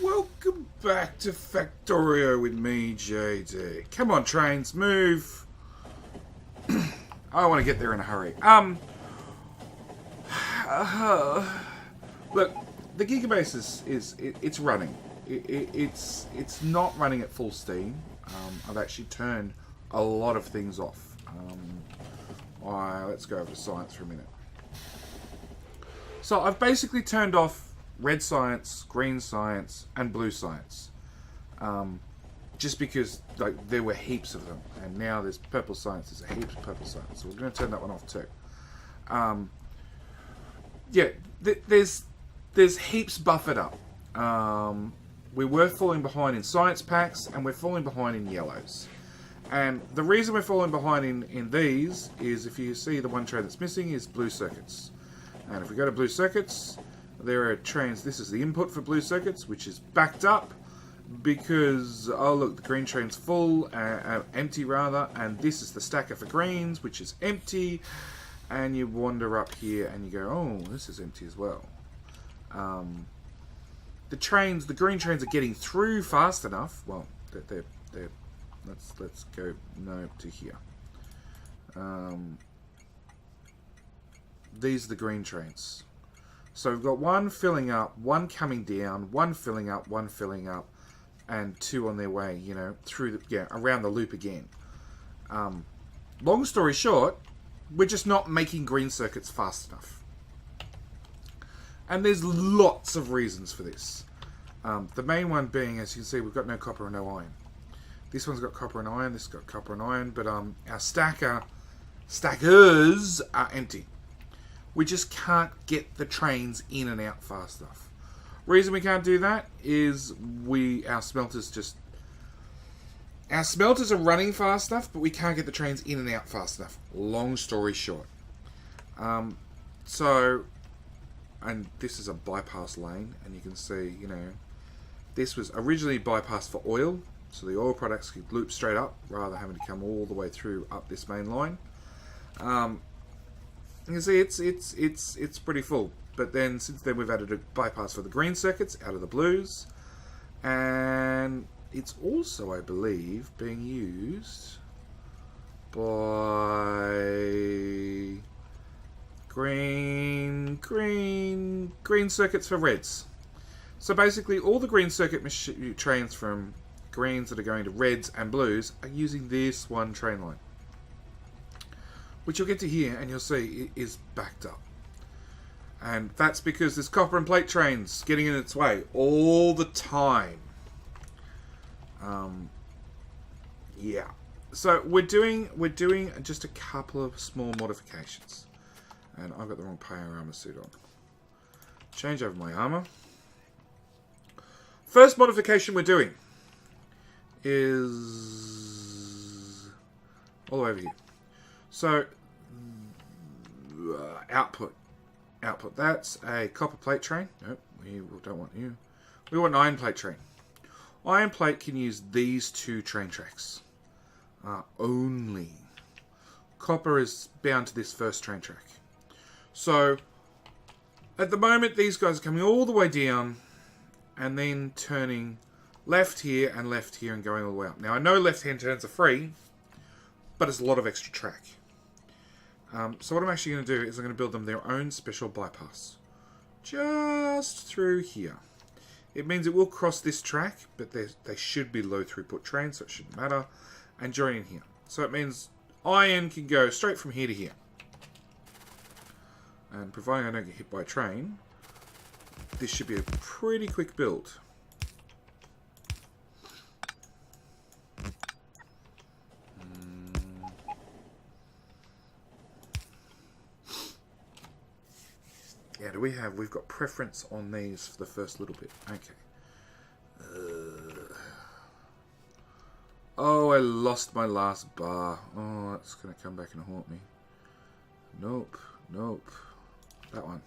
Welcome back to Factorio with me, JD. Come on, trains, move. I want to get there in a hurry. Look, the Gigabase it's running. It's not running at full steam. I've actually turned a lot of things off. Let's go over to science for a minute. So I've basically turned off red science, green science, and blue science. Just because there were heaps of them, and now there's purple science. There's a heap of purple science, so we're going to turn that one off too. There's heaps buffered up. We were falling behind in science packs, and we're falling behind in yellows. And the reason we're falling behind in these is, if you see the one train that's missing, is blue circuits. And if we go to blue circuits, there are trains. This is the input for blue circuits, which is backed up because, oh look, the green train's full, empty rather, and this is the stacker for greens, which is empty. And you wander up here and you go, oh, this is empty as well. The green trains are getting through fast enough. Well, let's go to here. These are the green trains. So we've got one filling up, one coming down, one filling up, and two on their way, through around the loop again. Long story short, we're just not making green circuits fast enough. And there's lots of reasons for this. The main one being, as you can see, we've got no copper and no iron. This one's got copper and iron, this has got copper and iron, but our stackers are empty. We just can't get the trains in and out fast enough. Reason we can't do that is our smelters are running fast enough, but we can't get the trains in and out fast enough. Long story short. And this is a bypass lane, and you can see, this was originally bypassed for oil, so the oil products could loop straight up rather than having to come all the way through up this main line. You can see it's pretty full, but then since then we've added a bypass for the green circuits out of the blues, and it's also, I believe, being used by green circuits for reds. So basically all the green circuit trains from greens that are going to reds and blues are using this one train line, which you'll get to here and you'll see it is backed up. And that's because there's copper and plate trains getting in its way all the time. So we're doing just a couple of small modifications. And I've got the wrong power armor suit on. Change over my armor. First modification we're doing is all the way over here. So, output. That's a copper plate train. Nope, we don't want you. We want an iron plate train. Iron plate can use these two train tracks only. Copper is bound to this first train track. So, at the moment, these guys are coming all the way down and then turning left here and going all the way up. Now, I know left-hand turns are free, but it's a lot of extra track. So what I'm actually going to do is I'm going to build them their own special bypass. Just through here. It means it will cross this track, but they should be low throughput trains, so it shouldn't matter. And join in here. So it means iron can go straight from here to here. And providing I don't get hit by a train, this should be a pretty quick build. Yeah, we've got preference on these for the first little bit. Okay. Oh, I lost my last bar. Oh, that's going to come back and haunt me. Nope. That one.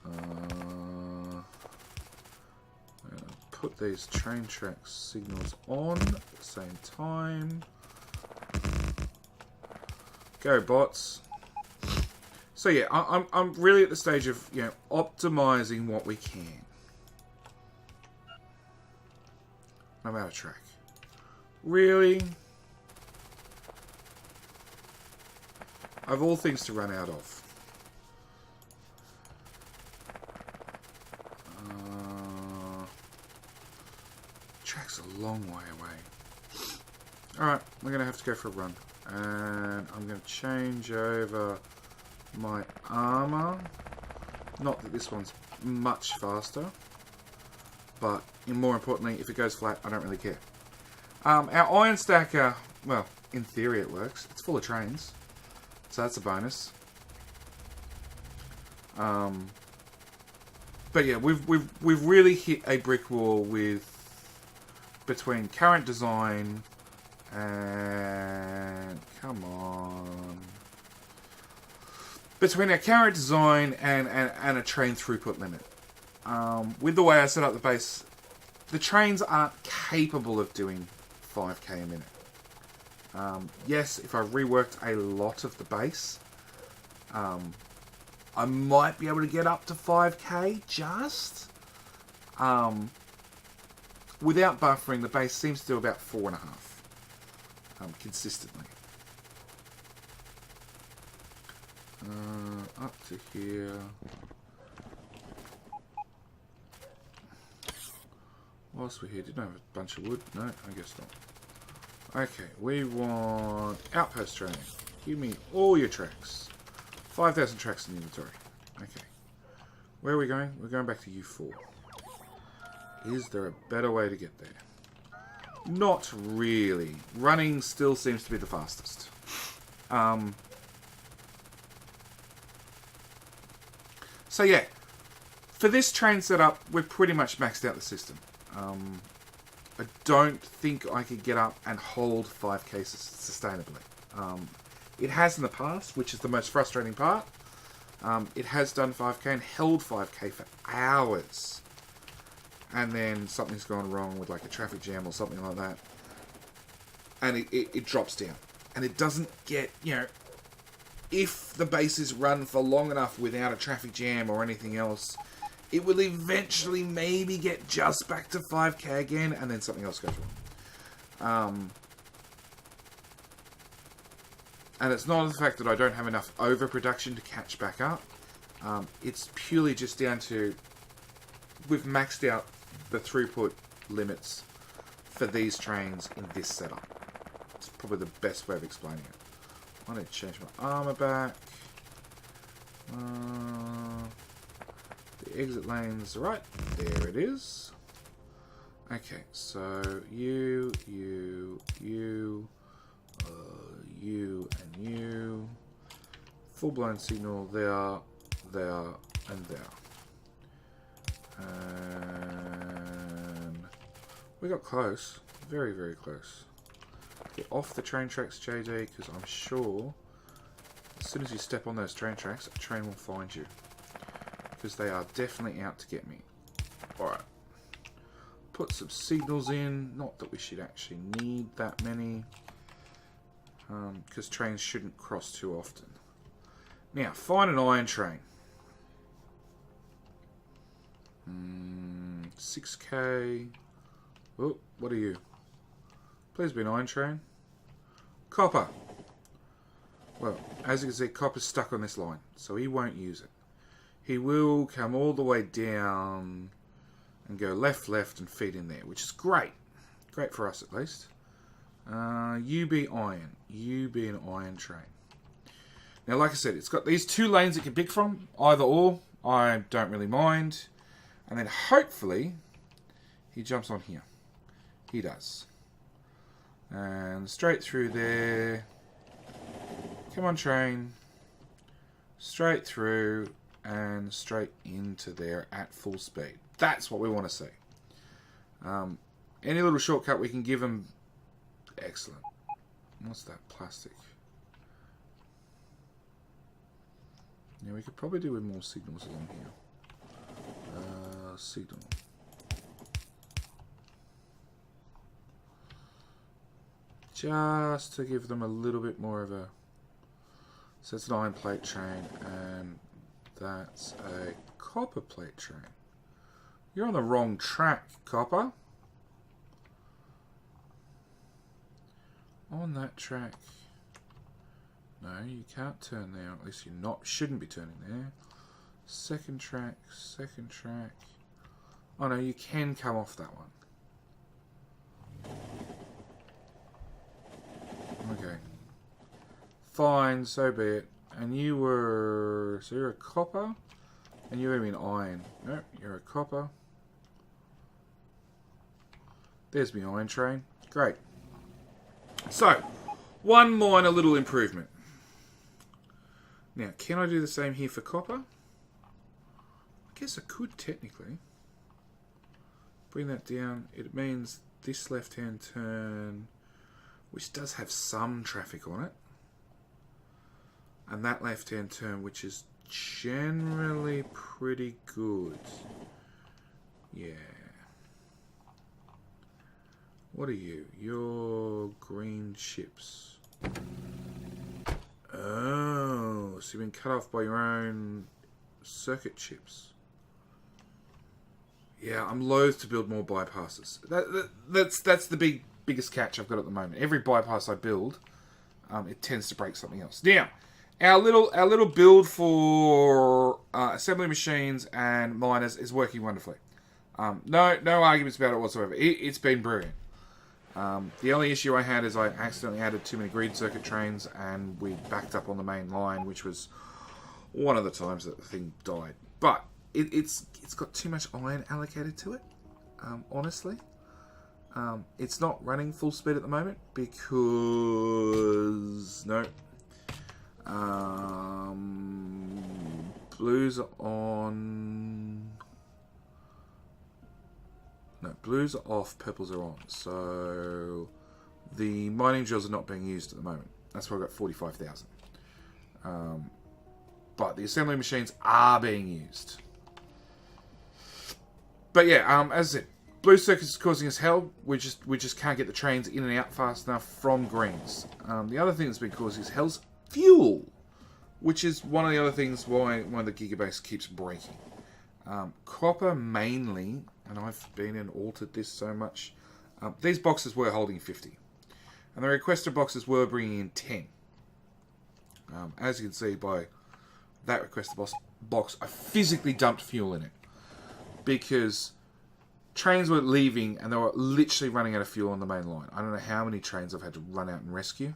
I'm going to put these train track signals on at the same time. Go, bots. So yeah, I'm really at the stage of optimizing what we can. I'm out of track. Really? I've all things to run out of. Track's a long way away. Alright, we're going to have to go for a run. And I'm going to change over my armor. Not that this one's much faster. But more importantly, if it goes flat, I don't really care. Our iron stacker, well, in theory it works. It's full of trains. So that's a bonus. But yeah, we've really hit a brick wall with between current design and between our current design and a train throughput limit. With the way I set up the base, the trains aren't capable of doing 5k a minute. Yes, if I reworked a lot of the base, I might be able to get up to 5k just. Without buffering, the base seems to do about 4.5 consistently. Up to here. Whilst we're here, didn't I have a bunch of wood? No, I guess not. Okay, we want outpost training. Give me all your tracks. 5,000 tracks in the inventory. Okay. Where are we going? We're going back to U4. Is there a better way to get there? Not really. Running still seems to be the fastest. So yeah, for this train setup, we've pretty much maxed out the system. I don't think I could get up and hold 5k sustainably. It has in the past, which is the most frustrating part. It has done 5k and held 5k for hours. And then something's gone wrong with like a traffic jam or something like that. And it drops down. And it doesn't get, you know, if the base is run for long enough without a traffic jam or anything else, it will eventually maybe get just back to 5k again, and then something else goes wrong. And it's not the fact that I don't have enough overproduction to catch back up. It's purely just down to we've maxed out the throughput limits for these trains in this setup. It's probably the best way of explaining it. I need to change my armor back. The exit lane's right. There it is. Okay, so you, and you. Full-blown signal there, and there. And we got close. Very, very close. Get off the train tracks, JJ, because I'm sure as soon as you step on those train tracks, a train will find you. Because they are definitely out to get me. Alright. Put some signals in. Not that we should actually need that many. Because trains shouldn't cross too often. Now, find an iron train. 6k. Oh, what are you? Please be an iron train. Copper. Well, as you can see, copper's stuck on this line, so he won't use it. He will come all the way down and go left, and feed in there, which is great. Great for us, at least. You be iron. You be an iron train. Now, like I said, it's got these two lanes it can pick from. Either or. I don't really mind. And then, hopefully, he jumps on here. He does. And straight through there. Come on, train. Straight through and straight into there at full speed. That's what we want to see. Any little shortcut we can give him. Excellent. What's that? Plastic. Yeah, we could probably do with more signals along here. Signal. Just to give them a little bit more of a... So it's an iron plate train, and that's a copper plate train. You're on the wrong track, copper. On that track. No, you can't turn there. At least you shouldn't be turning there. Second track, second track. Oh no, you can come off that one. Okay. Fine, so be it. And you were... So you're a copper? And you're going to be an iron. No, you're a copper. There's my iron train. Great. So, one minor little improvement. Now, can I do the same here for copper? I guess I could, technically. Bring that down. It means this left-hand turn, which does have some traffic on it. And that left-hand turn, which is generally pretty good. Yeah. What are you? You're green chips. Oh, so you've been cut off by your own circuit chips. Yeah, I'm loath to build more bypasses. That's the biggest catch I've got at the moment. Every bypass I build, it tends to break something else. Now, our little build for assembly machines and miners is working wonderfully. No arguments about it whatsoever. It's been brilliant. The only issue I had is I accidentally added too many green circuit trains and we backed up on the main line, which was one of the times that the thing died. But it's got too much iron allocated to it, honestly. It's not running full speed at the moment because... No. Blues are on... No, blues are off, purples are on. So the mining drills are not being used at the moment. That's why I got 45,000. But the assembly machines are being used. But yeah, as I said, blue circuits is causing us hell. We just can't get the trains in and out fast enough from greens. The other thing that's been causing us hell's fuel, which is one of the other things why the Gigabase keeps breaking. Copper mainly, and I've been and altered this so much. These boxes were holding 50, and the requested boxes were bringing in 10. As you can see by that requested box, I physically dumped fuel in it because trains were leaving and they were literally running out of fuel on the main line. I don't know how many trains I've had to run out and rescue.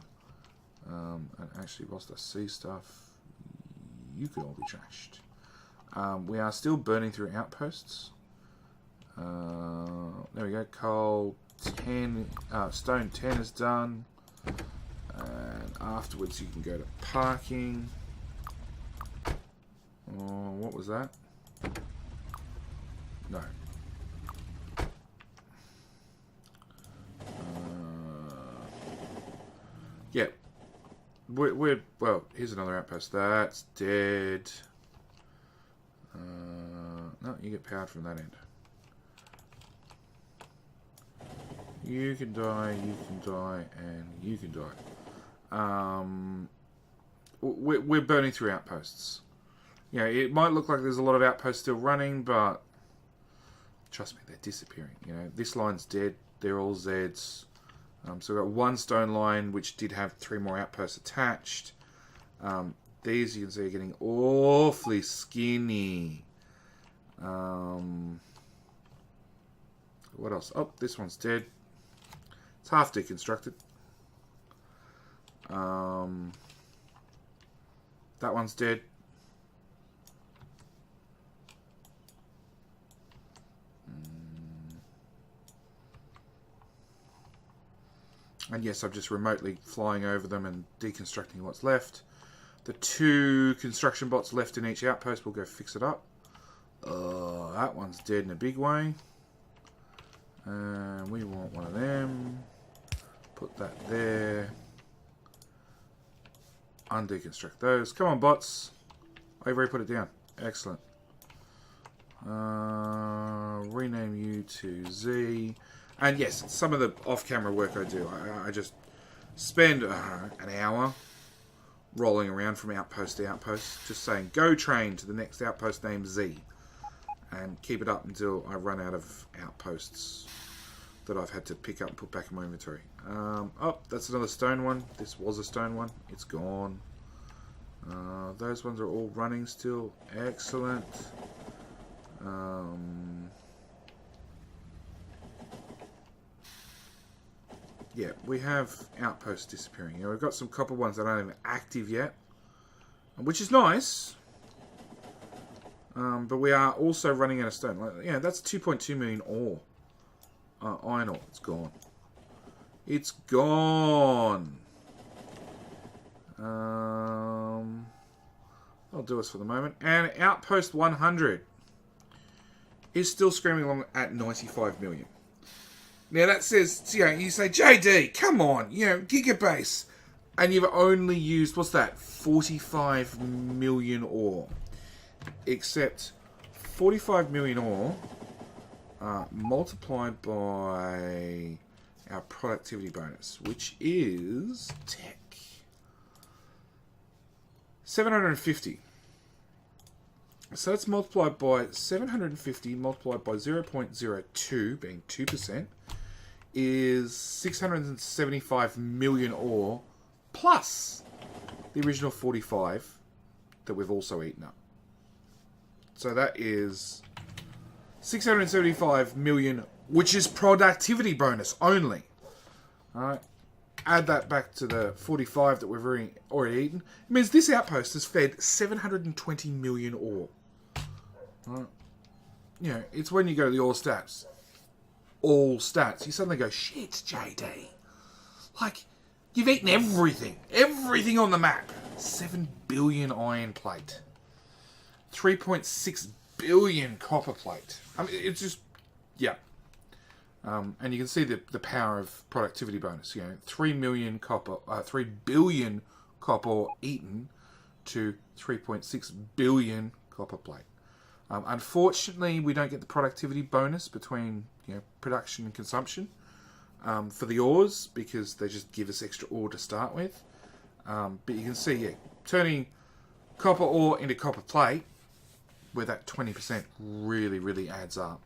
And actually, whilst I see stuff, you could all be trashed. We are still burning through outposts. There we go. Coal 10, stone 10 is done. And afterwards you can go to parking. Oh, what was that? No. Yeah. We're well, here's another outpost. That's dead. No, you get powered from that end. You can die, and you can die. We're burning through outposts. You know, it might look like there's a lot of outposts still running, but trust me, they're disappearing. You know, this line's dead. They're all Zs. So we've got one stone line, which did have 3 more outposts attached. These, you can see, are getting awfully skinny. What else? Oh, this one's dead. It's half deconstructed. That one's dead. And yes, I'm just remotely flying over them and deconstructing what's left. The 2 construction bots left in each outpost will go fix it up. That one's dead in a big way. We want one of them. Put that there. Undeconstruct those. Come on, bots. I've already put it down. Excellent. Rename you to Z. And yes, some of the off-camera work I do, I just spend an hour rolling around from outpost to outpost, just saying, go train to the next outpost named Z. And keep it up until I run out of outposts that I've had to pick up and put back in my inventory. Oh, that's another stone one. This was a stone one. It's gone. Those ones are all running still. Excellent. Yeah, we have outposts disappearing. You know, we've got some copper ones that aren't even active yet, which is nice. But we are also running out of stone. Like, yeah, that's 2.2 million ore. Iron ore. It's gone. It's gone. That'll do us for the moment. And Outpost 100 is still screaming along at 95 million. Now that says, you know, you say, JD, come on, you know, GIGA BASE. And you've only used, what's that, 45 million ore. Except 45 million ore multiplied by our productivity bonus, which is tech. 750. So that's multiplied by 750 multiplied by 0.02, being 2%, is 675 million ore plus the original 45 that we've also eaten up. So that is 675 million, which is productivity bonus only. Alright. Add that back to the 45 that we've already eaten. It means this outpost has fed 720 million ore. Alright. You know, it's when you go to the all stats, you suddenly go, shit, JD. Like, you've eaten everything. Everything on the map. 7 billion iron plate. 3.6 billion copper plate. I mean, it's just, yeah. And you can see the power of productivity bonus. You know, 3 billion copper eaten to 3.6 billion copper plate. Unfortunately, we don't get the productivity bonus between, you know, production and consumption for the ores, because they just give us extra ore to start with. But you can see, yeah, turning copper ore into copper plate, where that 20% really, really adds up,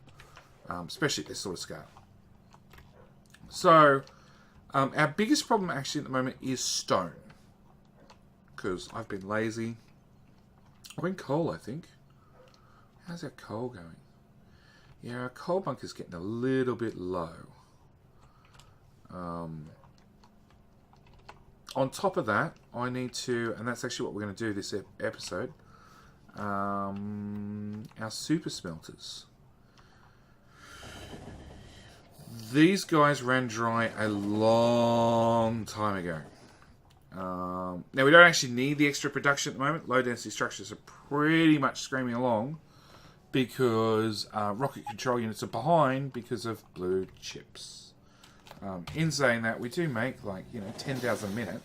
especially at this sort of scale. So, our biggest problem actually at the moment is stone, because I've been lazy. I've been coal, I think. How's our coal going? Yeah, our coal bunker's getting a little bit low. On top of that, I need to, and that's actually what we're going to do this episode, our super smelters. These guys ran dry a long time ago. Now, we don't actually need the extra production at the moment. Low density structures are pretty much screaming along because rocket control units are behind because of blue chips. In saying that, we do make, like, you know, 10,000 a minute.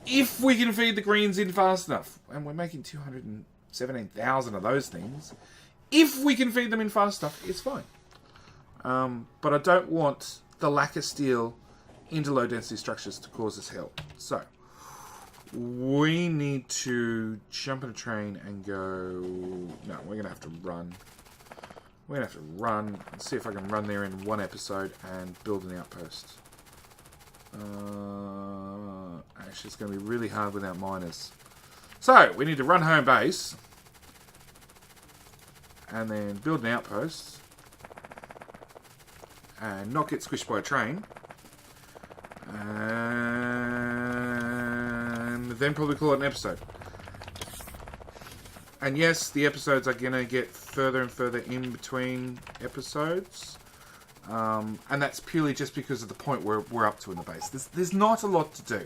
If we can feed the greens in fast enough. And we're making 217,000 of those things. If we can feed them in fast enough, it's fine. But I don't want the lack of steel into low density structures to cause us hell. So, we need to jump in a train and go... No, we're going to have to run. We're going to have to run and see if I can run there in one episode and build an outpost. Actually, it's going to be really hard without miners. So, we need to run home base. And then build an outpost. And not get squished by a train. And then probably call it an episode. And yes, the episodes are going to get further and further in between episodes. And that's purely just because of the point where we're up to in the base. There's not a lot to do.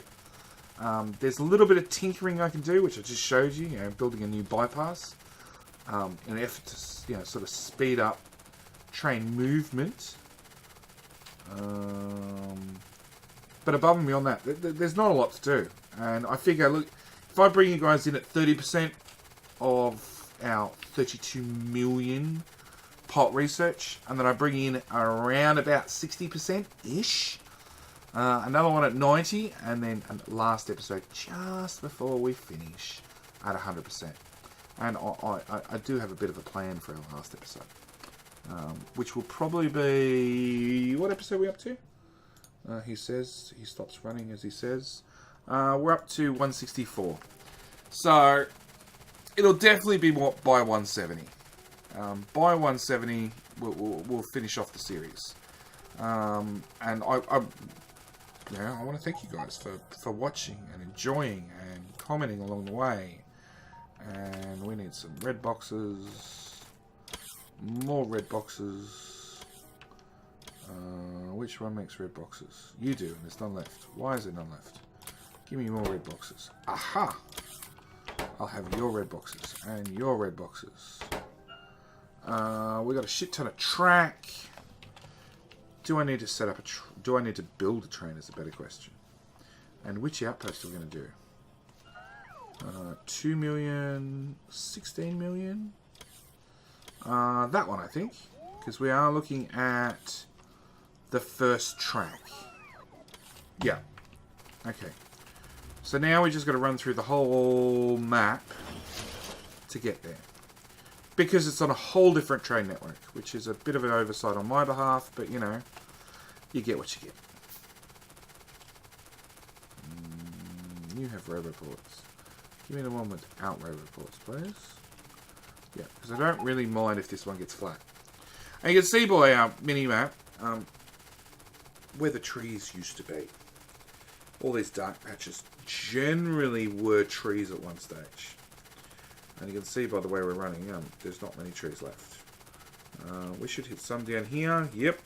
There's a little bit of tinkering I can do, which I just showed you. You know, building a new bypass in an effort to, you know, sort of speed up train movement. But above and beyond that, there's not a lot to do. And I figure, look, if I bring you guys in at 30% of our 32 million pot research, and then I bring in around about 60%-ish, another one at 90, and then a last episode just before we finish at 100%. And I do have a bit of a plan for our last episode. which will probably be... What episode are we up to? He says, he stops running as he says. We're up to 164. So, it'll definitely be by 170. By 170, we'll finish off the series. And I want to thank you guys for watching and enjoying and commenting along the way. And we need some red boxes. More red boxes. Which one makes red boxes? You do, and there's none left. Why is there none left? Give me more red boxes. Aha! I'll have your red boxes and your red boxes. We got a shit ton of track. Do I need to set up do I need to build a train is a better question. And which outpost are we going to do? 2 million, 16 million? That one, I think. Because we are looking at the first track. Yeah. Okay. So now we just got to run through the whole map to get there. Because it's on a whole different train network, which is a bit of an oversight on my behalf, but you know, you get what you get. You have roboports. Give me the one without roboports, please. Yeah, because I don't really mind if this one gets flat. And you can see by our mini-map where the trees used to be. All these dark patches generally were trees at one stage. And you can see by the way we're running, there's not many trees left. We should hit some down here. Yep.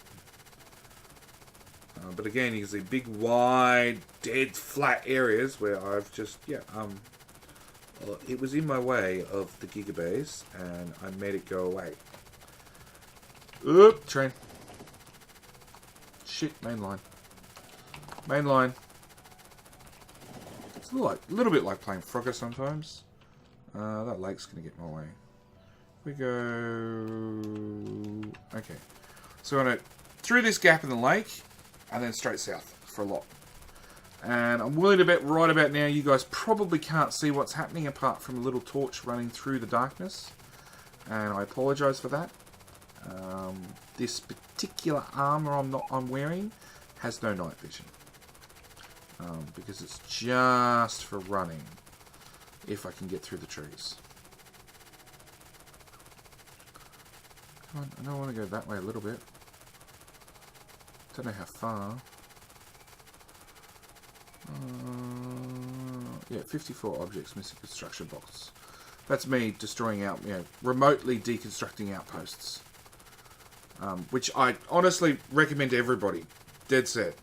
But again, you can see big, wide, dead, flat areas where I've just, it was in my way of the Gigabase, and I made it go away. Oop, train. Shit, main line. Main line. It's a little bit like playing Frogger sometimes. That lake's going to get in my way. We go... Okay. So we're going to... Through this gap in the lake, and then straight south for a lot. And I'm willing to bet right about now you guys probably can't see what's happening apart from a little torch running through the darkness. And I apologise for that. This particular armour I'm wearing has no night vision. Because it's just for running. If I can get through the trees. Come on, I know I want to go that way a little bit. Don't know how far. Yeah, 54 objects missing construction box. That's me destroying remotely deconstructing outposts. Which I honestly recommend to everybody. Dead set.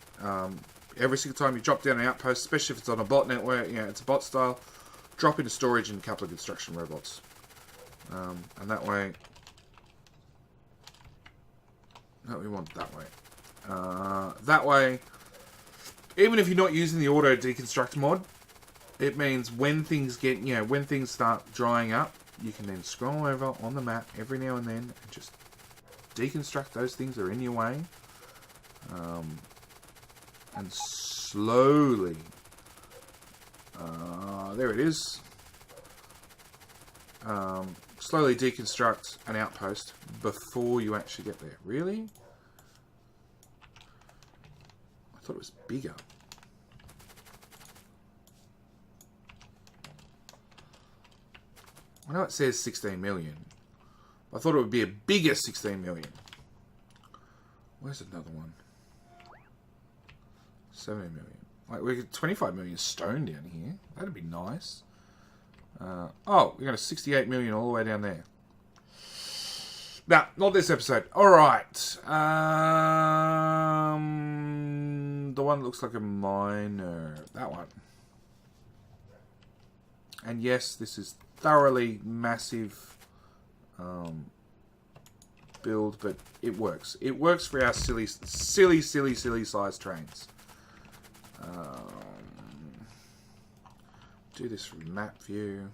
Every single time you drop down an outpost, especially if it's on a bot network, it's a bot style, drop into storage and a couple of construction robots. And that way... No, we want that way. That way, even if you're not using the auto deconstruct mod, it means when things get, when things start drying up, you can then scroll over on the map every now and then and just deconstruct those things that are in your way. And slowly, there it is. Slowly deconstruct an outpost before you actually get there. Really? I thought it was bigger. I know it says 16 million. I thought it would be a bigger 16 million. Where's another one? 70 million. Like, we get 25 million stone down here. That'd be nice. Oh, we got a 68 million all the way down there. Nah, not this episode. Alright. The one that looks like a miner. That one. And yes, this is thoroughly massive build, but it works. It works for our silly sized trains. Do this from map view.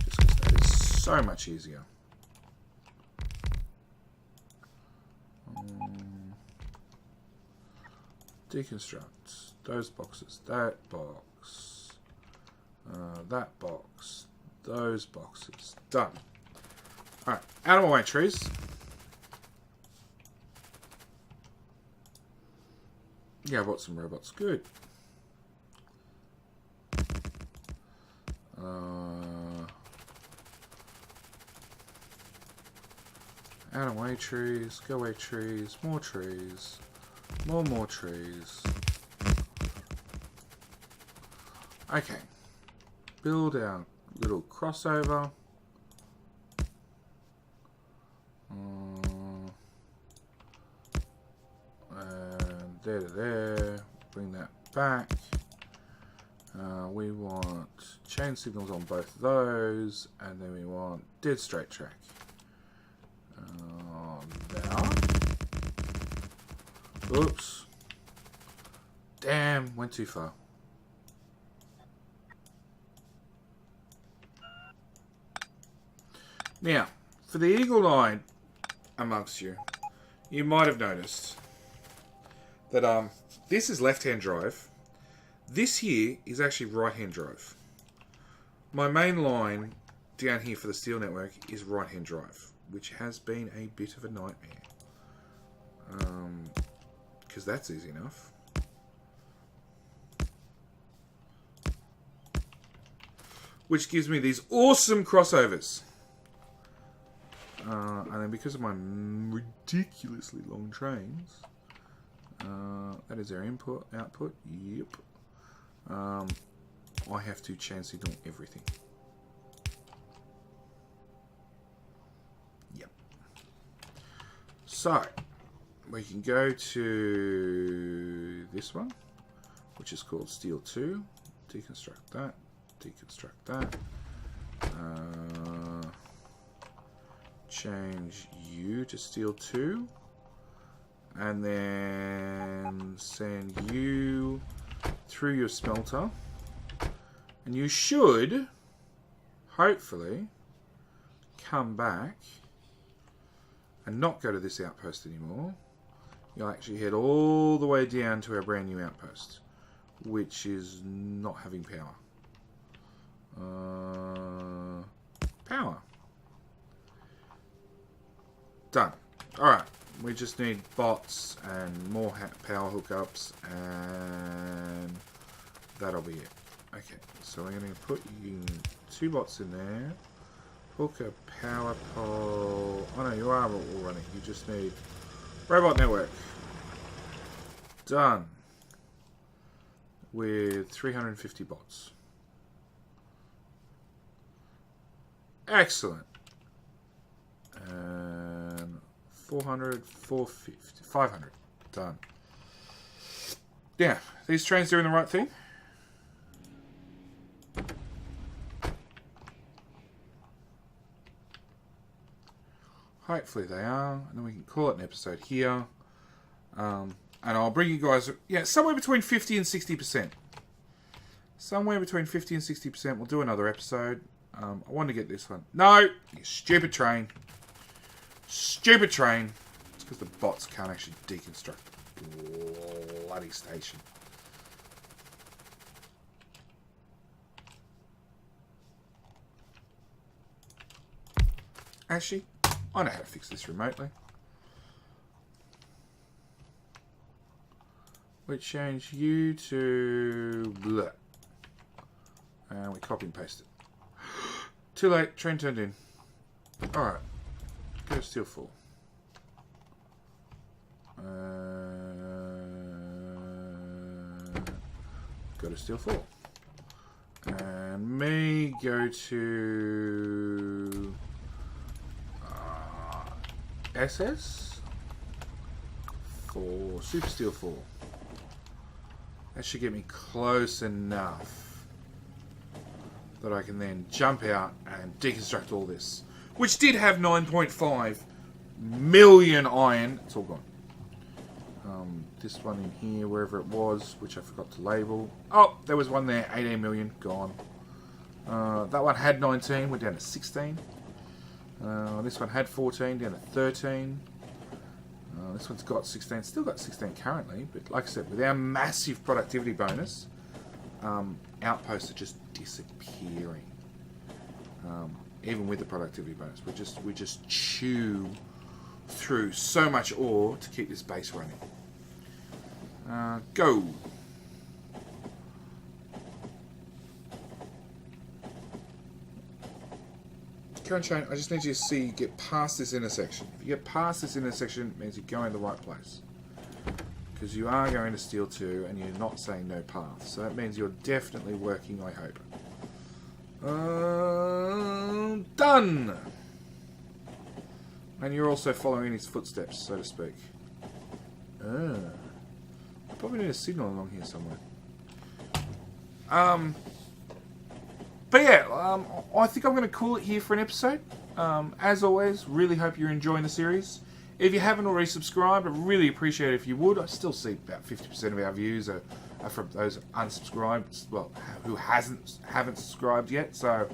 Just because that is so much easier. Deconstruct those boxes. That box. That box. those boxes. Done. Alright, out of my way, trees. Yeah, I bought some robots. Good. Out of way trees, go away trees, more trees, more trees. Okay. Build our little crossover. And there to there. Bring that back. We want chain signals on both of those, and then we want dead straight track. Now. Oops. Damn, went too far. Now, for the eagle-eyed amongst you, you might have noticed that this is left-hand drive. This here is actually right-hand drive. My main line down here for the steel network is right-hand drive, which has been a bit of a nightmare. Because that's easy enough. Which gives me these awesome crossovers. And then because of my ridiculously long trains, that is our input, output, yep. I have to chain signal everything. Yep. So, we can go to this one, which is called Steel 2. Deconstruct that. Deconstruct that. Change you to Steel 2. And then send you through your smelter. And you should, hopefully, come back and not go to this outpost anymore. You'll actually head all the way down to our brand new outpost, which is not having power. Power. Done. Alright, we just need bots and more power hookups, and that'll be it. Okay, so we're going to put you 2 bots in there. Hook a power pole. Oh no, you are all running. You just need robot network. Done. With 350 bots. Excellent. And 400, 450, 500. Done. Yeah, these trains doing the right thing. Hopefully they are, and then we can call it an episode here. And I'll bring you guys, yeah, somewhere between 50 and 60%. Somewhere between 50 and 60%. We'll do another episode. I want to get this one. No, you stupid train. Stupid train. It's because the bots can't actually deconstruct the bloody station. Actually, I know how to fix this remotely. We change you to blah. And we copy and paste it. Too late, train turned in. Alright. Go to Steel 4. Go to Steel 4. And me go to SS 4, Super Steel 4. That should get me close enough that I can then jump out and deconstruct all this. Which did have 9.5 million iron. It's all gone. This one in here, wherever it was, which I forgot to label. Oh, there was one there, 18 million, gone. That one had 19, went down to 16. This one had 14, down to 13. This one's got 16, still got 16 currently, but like I said, with our massive productivity bonus, outposts are just disappearing. even with the productivity bonus. We just chew through so much ore to keep this base running. Go. Current chain, I just need you to see, get past this intersection. If you get past this intersection, it means you're going the right place. Because you are going to steel 2 and you're not saying no path. So that means you're definitely working, I hope. Done! And you're also following his footsteps, so to speak. I probably need a signal along here somewhere. But yeah, I think I'm going to call it here for an episode. As always, really hope you're enjoying the series. If you haven't already subscribed, I'd really appreciate it if you would. I still see about 50% of our views are from those unsubscribed, well, who haven't subscribed yet. So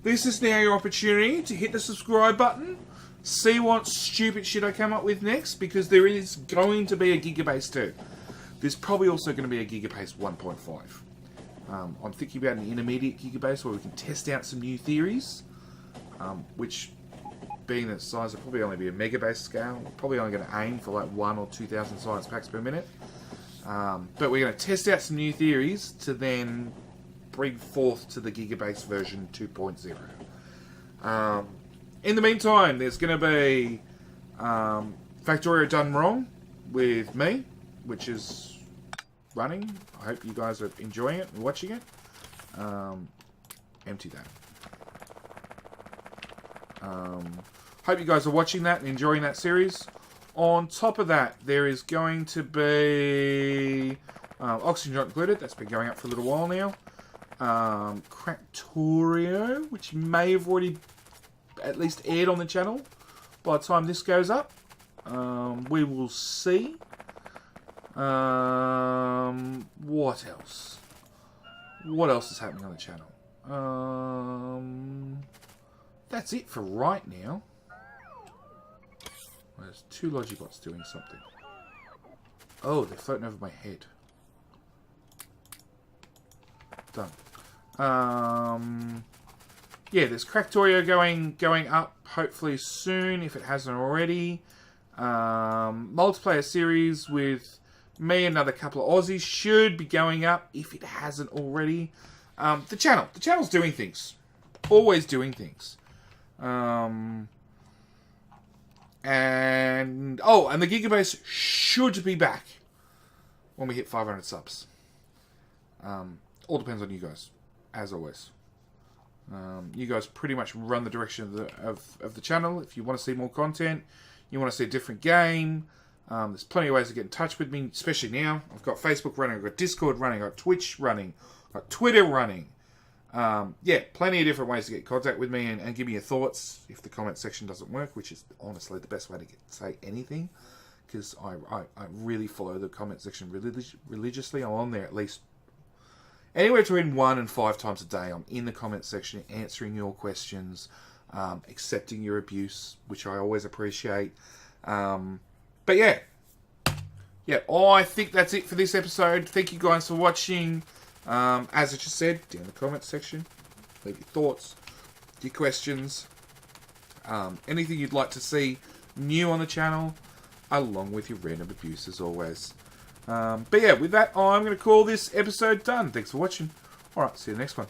this is now your opportunity to hit the subscribe button. See what stupid shit I come up with next, because there is going to be a Gigabase 2. There's probably also going to be a Gigabase 1.5. I'm thinking about an intermediate Gigabase where we can test out some new theories, which, being that size, will probably only be a megabase scale. We're probably only going to aim for like 1,000 or 2,000 science packs per minute. But we're going to test out some new theories to then bring forth to the Gigabase version 2.0. In the meantime, there's going to be Factorio Done Wrong with me, which is running. I hope you guys are enjoying it and watching it. Empty that. Hope you guys are watching that and enjoying that series. On top of that, there is going to be Oxygen Not Included. That's been going up for a little while now. Factorio, which may have already at least aired on the channel by the time this goes up. We will see. What else? What else is happening on the channel? That's it for right now. There's 2 Logibots doing something. Oh, they're floating over my head. Done. Yeah, there's Factorio going up hopefully soon, if it hasn't already. Multiplayer series with me and another couple of Aussies should be going up, if it hasn't already. The channel's doing things. Always doing things. And the Gigabase should be back when we hit 500 subs. All depends on you guys, as always. You guys pretty much run the direction of the channel. If you want to see more content, you want to see a different game, there's plenty of ways to get in touch with me, especially now. I've got Facebook running, I've got Discord running, I've got Twitch running, I've got Twitter running. Yeah, plenty of different ways to get in contact with me and give me your thoughts if the comment section doesn't work, which is honestly the best way to say anything, because I really follow the comment section religiously. I'm on there at least anywhere between 1 and 5 times a day. I'm in the comment section answering your questions, accepting your abuse, which I always appreciate. But yeah, I think that's it for this episode. Thank you guys for watching. As I just said, down in the comment section, leave your thoughts, your questions, anything you'd like to see new on the channel, along with your random abuse as always. But yeah, with that, I'm going to call this episode done. Thanks for watching. Alright, see you in the next one.